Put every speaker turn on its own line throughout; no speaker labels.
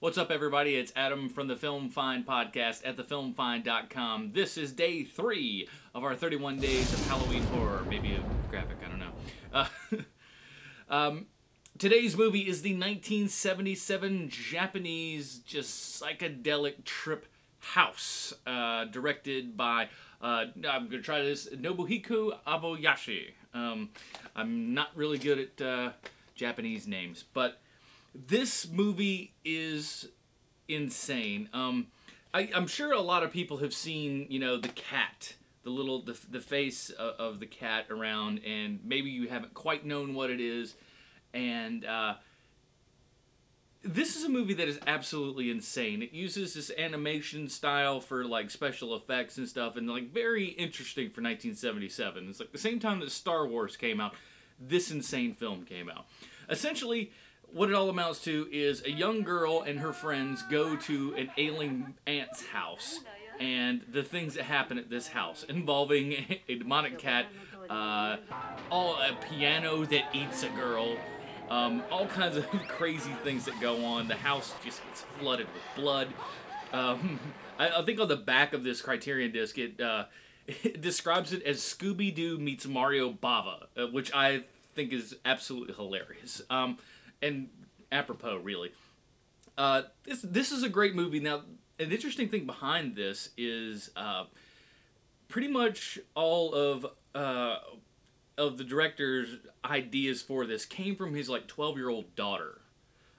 What's up, everybody? It's Adam from the Film Find podcast at thefilmfind.com. This is day 3 of our 31 days of Halloween horror. Maybe a graphic, I don't know. Today's movie is the 1977 Japanese just psychedelic trip House, directed by, I'm going to try this, Nobuhiko Obayashi. I'm not really good at Japanese names, but this movie is insane. I'm sure a lot of people have seen, you know, the cat, the face of the cat around, and maybe you haven't quite known what it is. And this is a movie that is absolutely insane. It uses this animation style for like special effects and stuff, and like very interesting for 1977. It's like the same time that Star Wars came out, this insane film came out. Essentially, what it all amounts to is a young girl and her friends go to an ailing aunt's house, and the things that happen at this house involving a demonic cat, a piano that eats a girl, all kinds of crazy things that go on. The house just gets flooded with blood. I think on the back of this Criterion disc, it describes it as Scooby-Doo meets Mario Bava, which I think is absolutely hilarious. And apropos, really. This is a great movie. Now, an interesting thing behind this is pretty much all of the director's ideas for this came from his like 12-year-old daughter,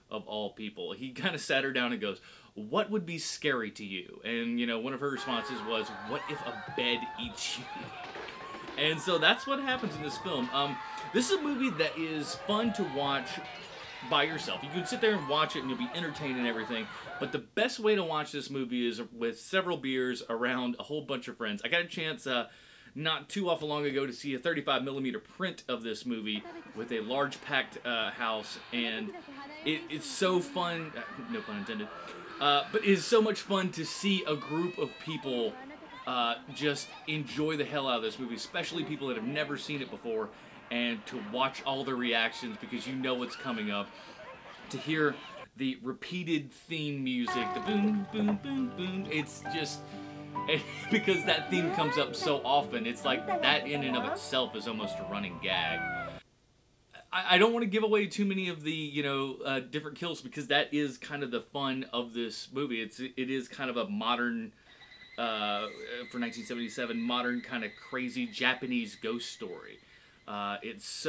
of all people. He kind of sat her down and goes, "What would be scary to you?" And you know, one of her responses was, "What if a bed eats you?" And so that's what happens in this film. This is a movie that is fun to watch by yourself. You can sit there and watch it and you'll be entertained and everything, but the best way to watch this movie is with several beers around a whole bunch of friends. I got a chance not too awful long ago to see a 35mm print of this movie with a large packed house, and it's so fun, no pun intended, but it's so much fun to see a group of people just enjoy the hell out of this movie, especially people that have never seen it before, and to watch all the reactions because you know what's coming up, to hear the repeated theme music, the boom, boom, boom, boom. It's just, because that theme comes up so often, it's like that in and of itself is almost a running gag. I don't want to give away too many of the, you know, different kills, because that is kind of the fun of this movie. It is kind of a modern, for 1977, modern kind of crazy Japanese ghost story. It's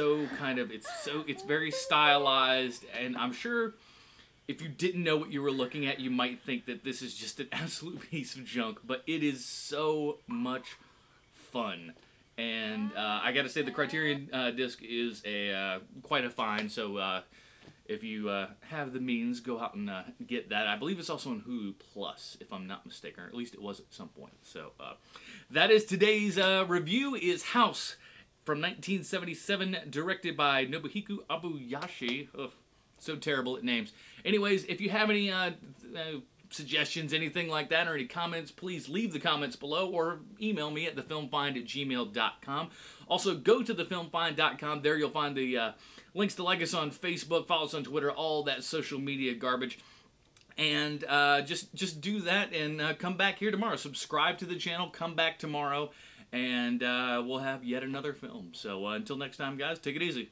very stylized, and I'm sure if you didn't know what you were looking at, you might think that this is just an absolute piece of junk, but it is so much fun. And I gotta say, the Criterion disc is quite a find, so if you have the means, go out and get that. I believe it's also on Hulu Plus, if I'm not mistaken, or at least it was at some point. So that is today's review, is House, from 1977, directed by Nobuhiko Obayashi. Ugh, so terrible at names. Anyways, if you have any suggestions, anything like that, or any comments, please leave the comments below or email me at thefilmfind@gmail.com. Also, go to thefilmfind.com. There you'll find the links to like us on Facebook, follow us on Twitter, all that social media garbage. And just do that, and come back here tomorrow. Subscribe to the channel, come back tomorrow, and we'll have yet another film. So until next time, guys, take it easy.